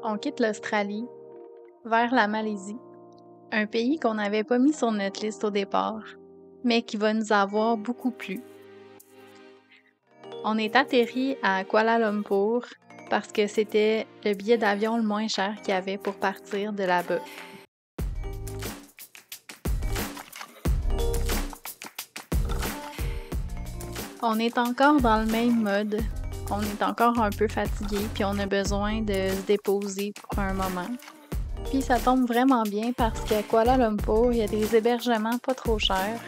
On quitte l'Australie vers la Malaisie, un pays qu'on n'avait pas mis sur notre liste au départ, mais qui va nous avoir beaucoup plu. On est atterri à Kuala Lumpur parce que c'était le billet d'avion le moins cher qu'il y avait pour partir de là-bas. On est encore dans le même mode. On est encore un peu fatigué, puis on a besoin de se déposer pour un moment. Puis ça tombe vraiment bien parce qu'à Kuala Lumpur, il y a des hébergements pas trop chers,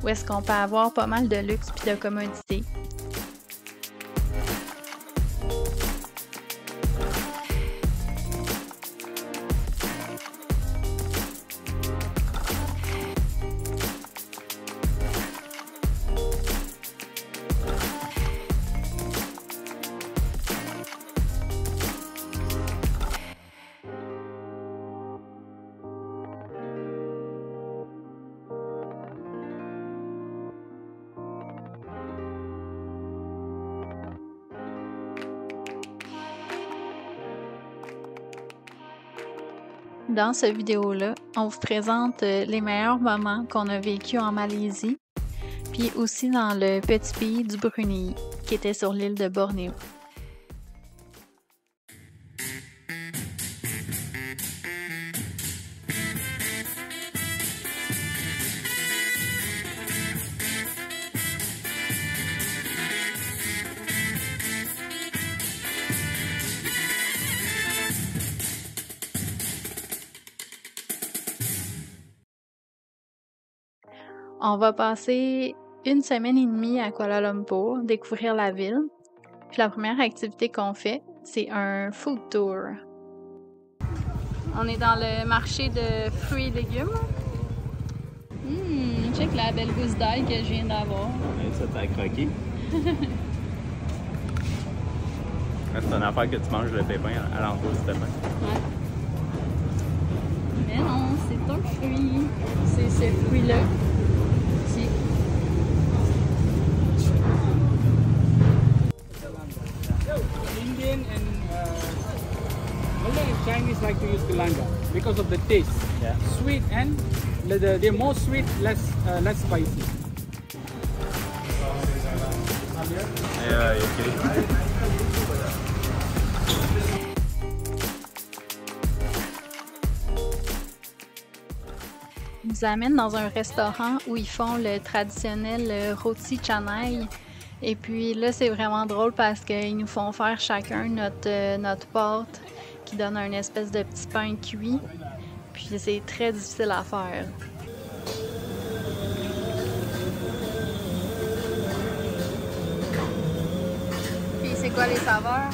où est-ce qu'on peut avoir pas mal de luxe puis de commodité. Dans cette vidéo-là, on vous présente les meilleurs moments qu'on a vécus en Malaisie, puis aussi dans le petit pays du Brunei, qui était sur l'île de Bornéo. On va passer une semaine et demie à Kuala Lumpur, découvrir la ville. Puis la première activité qu'on fait, c'est un food tour. On est dans le marché de fruits et légumes. Check la belle gousse d'ail que je viens d'avoir. Ça t'a croqué. C'est une affaire que tu manges le pépin à l'entour du pépin. Ouais. Mais non, c'est un fruit. C'est ce fruit-là. Indian and Malay and Chinese like to use galanga because of the taste. Yeah. Sweet and they're more sweet, less spicy. Yeah, okay. Ils nous amènent dans un restaurant où ils font le traditionnel rôti canai. Et puis là, c'est vraiment drôle parce qu'ils nous font faire chacun notre pâte qui donne un espèce de petit pain cuit. Puis c'est très difficile à faire. Puis c'est quoi les saveurs?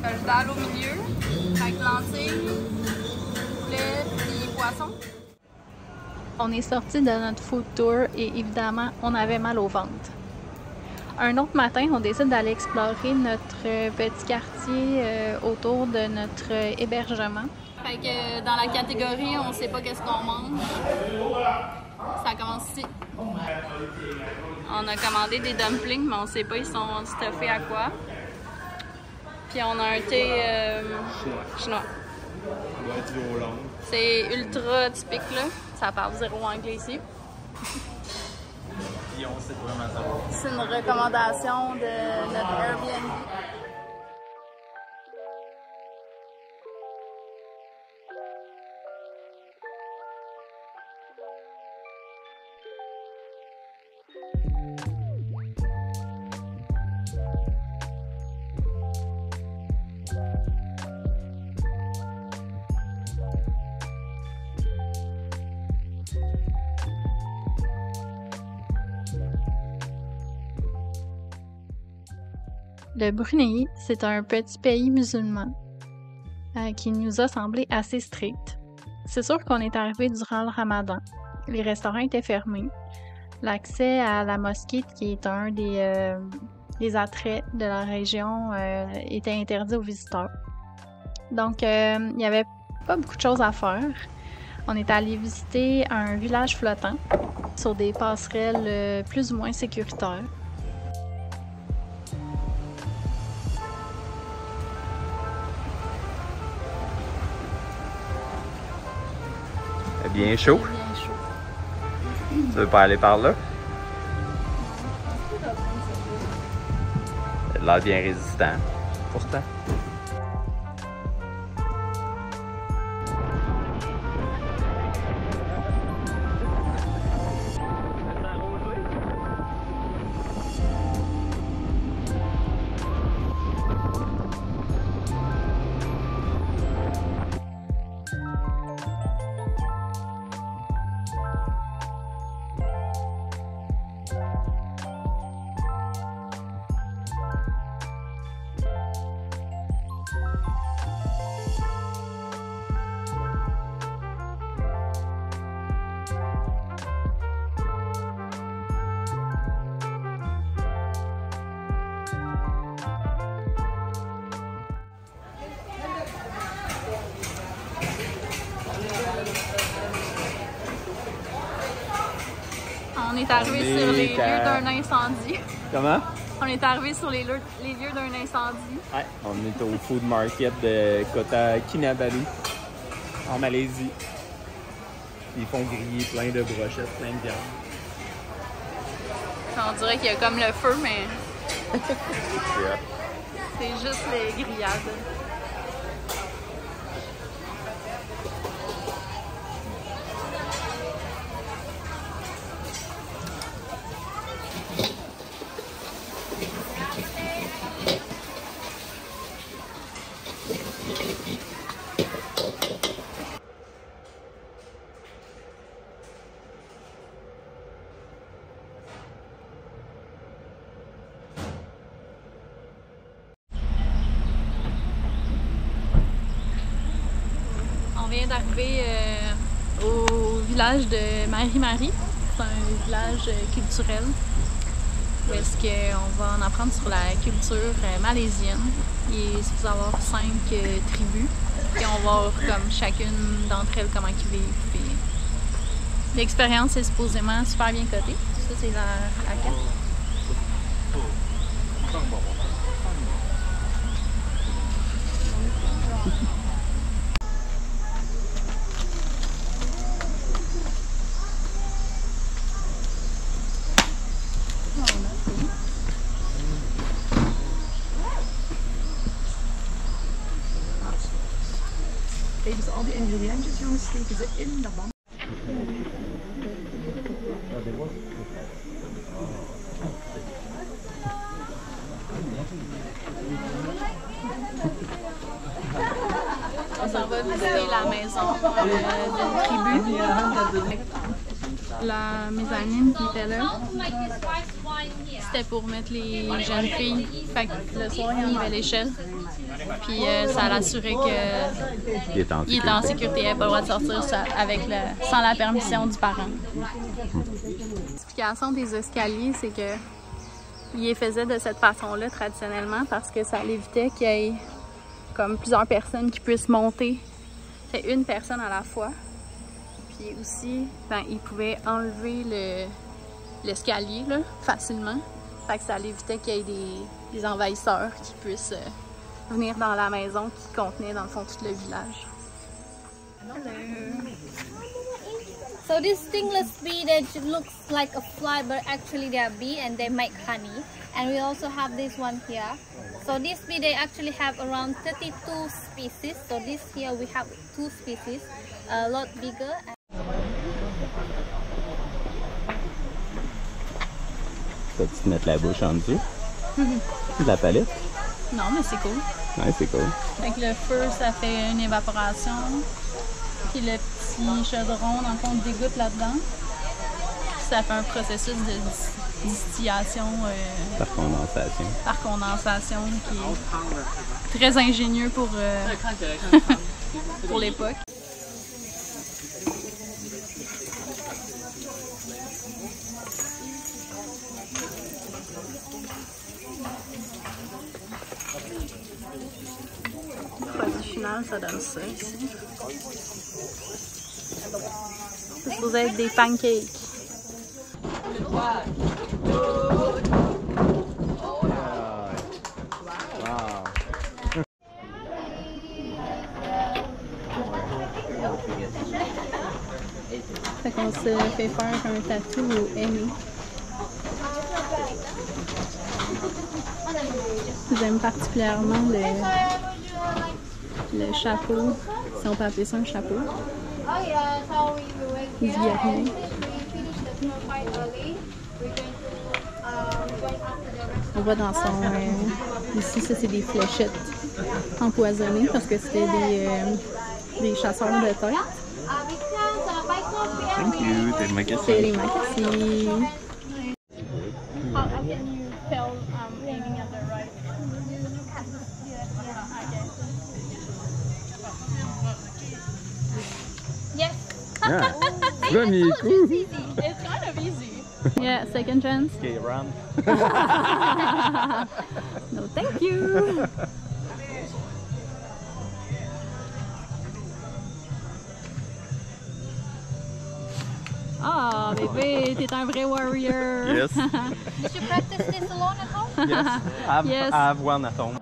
Le dalle au milieu, avec lentilles, lait et poisson. On est sorti de notre food tour et évidemment, on avait mal au ventre. Un autre matin, on décide d'aller explorer notre petit quartier autour de notre hébergement. Fait que dans la catégorie, on sait pas qu'est-ce qu'on mange. Ça commence ici. On a commandé des dumplings, mais on sait pas ils sont stuffés à quoi. Puis on a un thé chinois. C'est ultra typique là. Ça parle zéro anglais ici. C'est une recommandation de notre Airbnb. Le Brunei, c'est un petit pays musulman qui nous a semblé assez strict. C'est sûr qu'on est arrivé durant le Ramadan. Les restaurants étaient fermés. L'accès à la mosquée, qui est un des attraits de la région, était interdit aux visiteurs. Donc, il n'y avait pas beaucoup de choses à faire. On est allé visiter un village flottant sur des passerelles plus ou moins sécuritaires. bien chaud. Bien chaud. Tu veux pas aller par là? Il a l'air bien résistant, pourtant. On est arrivé sur les lieux d'un incendie. Comment? On est arrivé sur les lieux d'un incendie. Ouais, on est au food market de Kota Kinabalu, en Malaisie. Ils font griller plein de brochettes, plein de viande. On dirait qu'il y a comme le feu, mais Yeah. c'est juste les grillades. On vient d'arriver au village de Mari-Mari. C'est un village culturel où est-ce qu'on va en apprendre sur la culture malaisienne. Il est supposé avoir 5 tribus. Et on va voir comme chacune d'entre elles comment ils vivent. Puis l'expérience est supposément super bien cotée. Ça, c'est la carte. Dus al die ingrediëntjes, jongens, steken ze in de band. On s'en va visiter la maison d'une tribu. La mezzanine qui était là, c'était pour mettre les jeunes filles. Fait que le soir, il y avait l'échelle. Puis ça l'assurait qu'il était en sécurité. Il n'avait pas le droit de sortir sans la permission du parent. L'explication des escaliers, c'est que ils les faisaient de cette façon-là traditionnellement parce que ça l'évitait qu'il y ait comme plusieurs personnes qui puissent monter. C'est une personne à la fois. Puis aussi, ben, ils pouvaient enlever l'escalier là, facilement. Fait que ça l'évitait qu'il y ait des envahisseurs qui puissent venir dans la maison qui contenait dans le fond tout le village. So this stingless bee that looks like a fly, but actually they are bee and they make honey. And we also have this one here. So this bee they actually have around 32 species. So this here we have 2 species, a lot bigger. Ça, tu te mets la bouche en dessous de la palette? Non, mais c'est cool. Ouais, c'est cool. Fait que le feu, ça fait une évaporation. Puis le petit chaudron, dans le fond, dégoûte là-dedans. Puis ça fait un processus de distillation par condensation qui est très ingénieux pour l'époque. Le produit final, ça donne ça ici. C'est supposé être des pancakes. On se fait faire un tatou au Amy. J'aime particulièrement le chapeau, si on peut appeler ça un chapeau. Du guerrier. On voit dans son... ici, ça c'est des fléchettes empoisonnées parce que c'était des chasseurs de tête. Thank you, terima kasih. Terima kasih. How can you tell aiming at the right? Yes. Yeah. Premier coup. It's kind of easy. Yeah, second chance. Okay, run. No, thank you. Ah, bébé, t'es un vrai warrior. Yes. Did you practice this alone at home? Yes. Yes. I have one at home.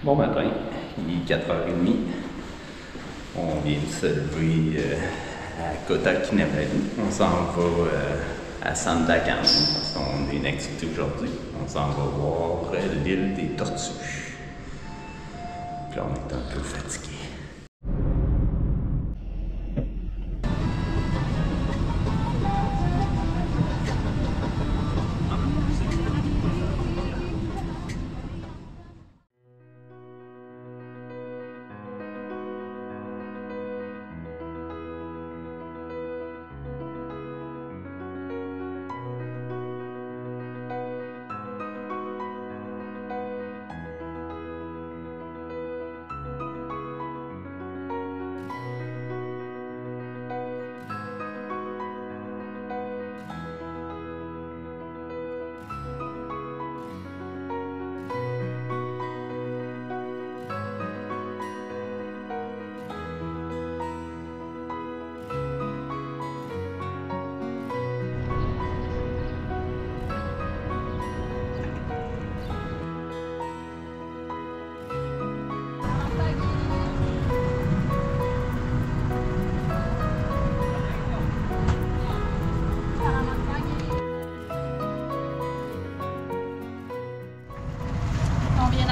Bon matin, il est 4h30. On vient de se lever à Kota Kinabalu. On s'en va à Santa Cana parce qu'on a une activité aujourd'hui. On s'en va voir l'île des Tortues. Puis là, on est un peu fatigué.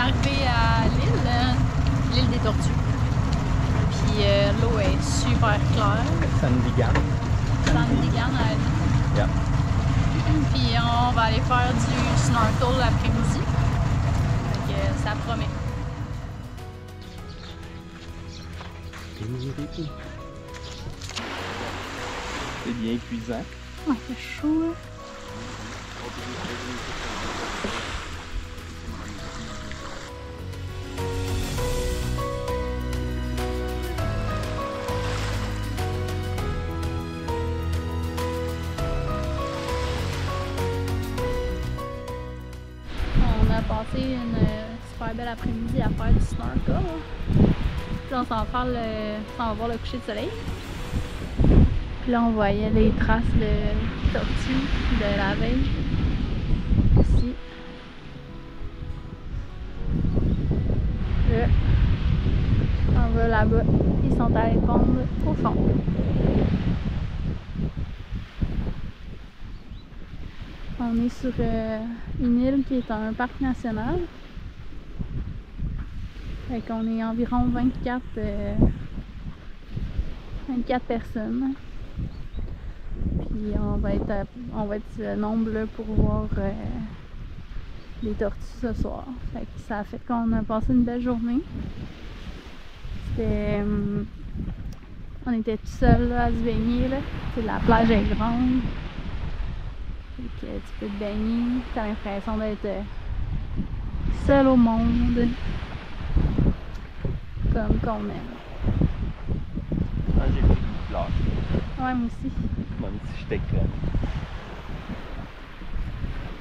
Arrivé à l'île des Tortues. Puis l'eau est super claire. Sandigan. Sandigan à l'île. Yeah. Puis on va aller faire du snorkel l'après-midi. Donc ça promet. C'est bien cuisant. Ouais, c'est chaud là. On a passé une super belle après-midi à faire du snorkel. Puis là, on s'en va voir le coucher de soleil. Puis là, on voyait les traces de tortues de la veille. Ici. Là, on va là-bas. Ils sont allés pondre au fond. On est sur une île qui est un parc national. Fait qu'on est environ 24 personnes. Puis on va être ce nombre-là pour voir les tortues ce soir. Fait que ça a fait qu'on a passé une belle journée. C'était... on était tout seuls à se baigner là. La plage est grande. Fait que tu peux te baigner. T'as l'impression d'être seul au monde. Comme qu'on aime. Ah, j'ai pris une plage. Ouais, moi aussi. Même si j'étais crème.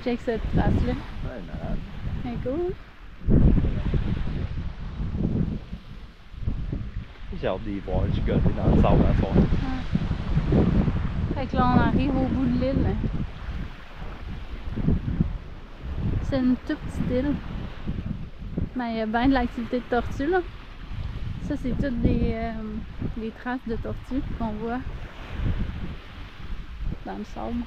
Check cette place-là. Ouais, malade. C'est cool. J'ai hâte d'y voir gigoter dans le sable à soir. Ouais. Fait que là, on arrive au bout de l'île. C'est une toute petite île. Mais il y a bien de l'activité de tortue là. Ça, c'est toutes des traces de tortues qu'on voit dans le sable.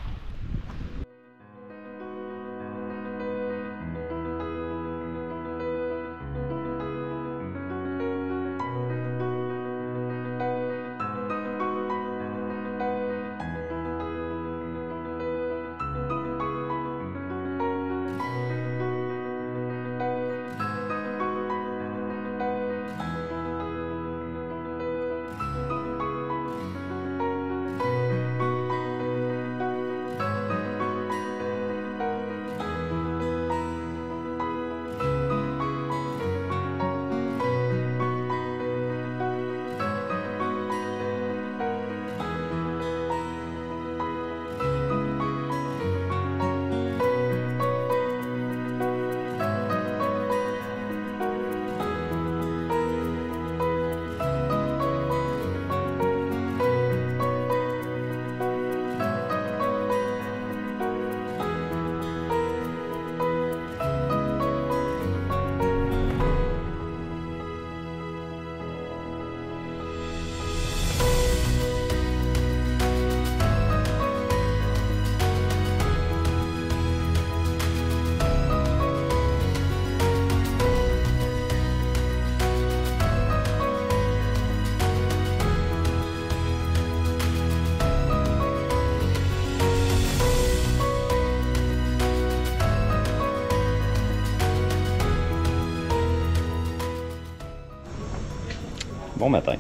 Bon matin,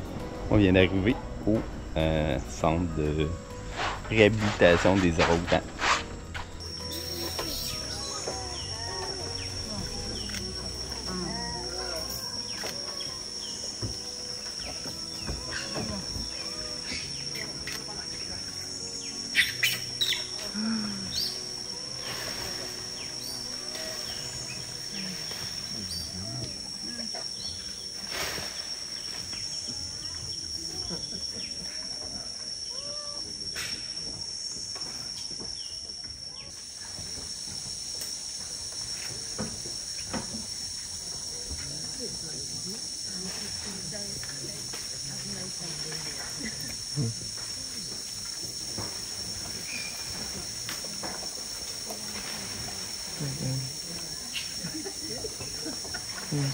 on vient d'arriver au centre de réhabilitation des orang-outans.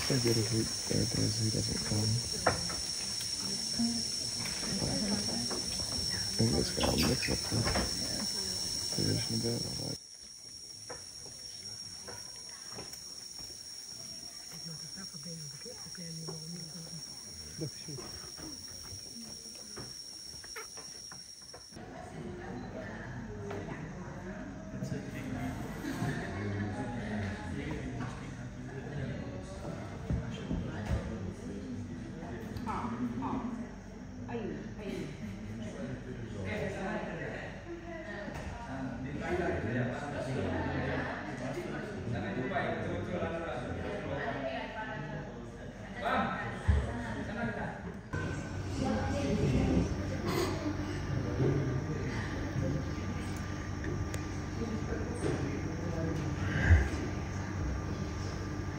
So good if there's who doesn't come. I think this guy will mix up the position a bit. I like.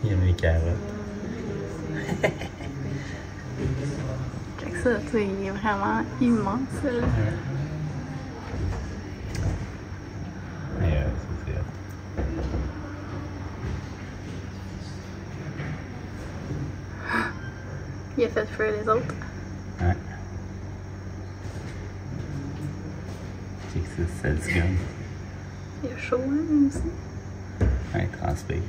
Il y a mes carottes. Check ça, tu sais, il est vraiment immense là. Mais c'est ça. Il a fait fuir les autres. Ouais. Check ça, ça le gun. Il a chaud, hein, lui aussi. Ouais, transpire.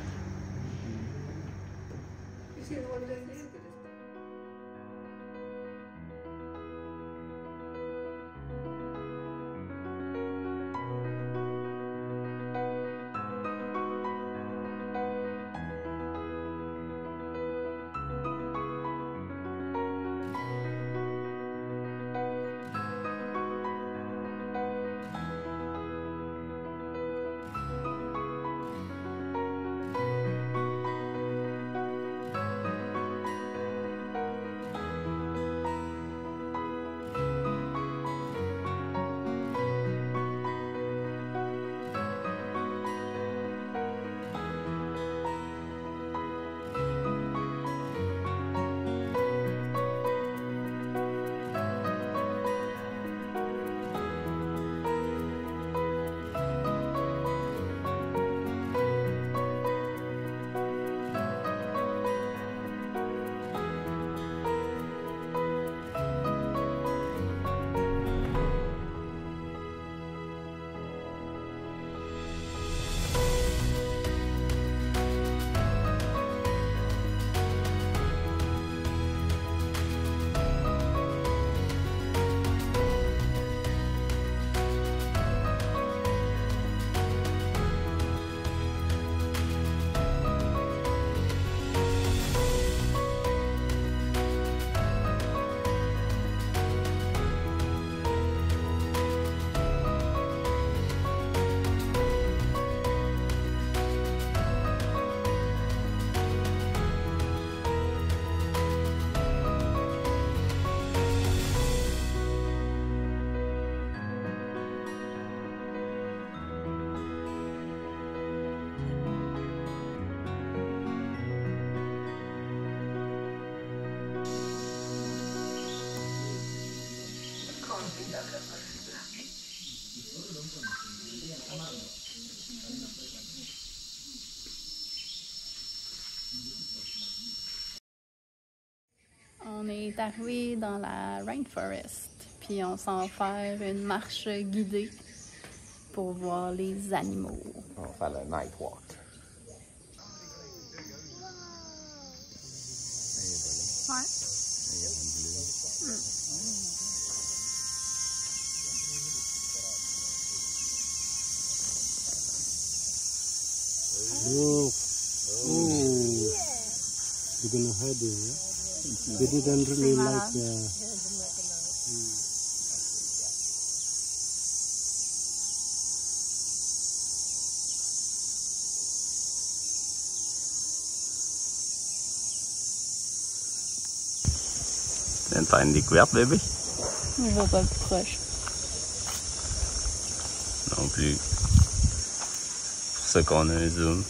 On est arrivé dans la rainforest, puis on s'en va faire une marche guidée pour voir les animaux. On va faire le night walk. Ouais. Oh, you're gonna hurt him, yeah? They didn't really like Tu viens de faire une découverte, bébé? Je vais pas plus proche. Non plus. C'est pour ça qu'on a un zoom.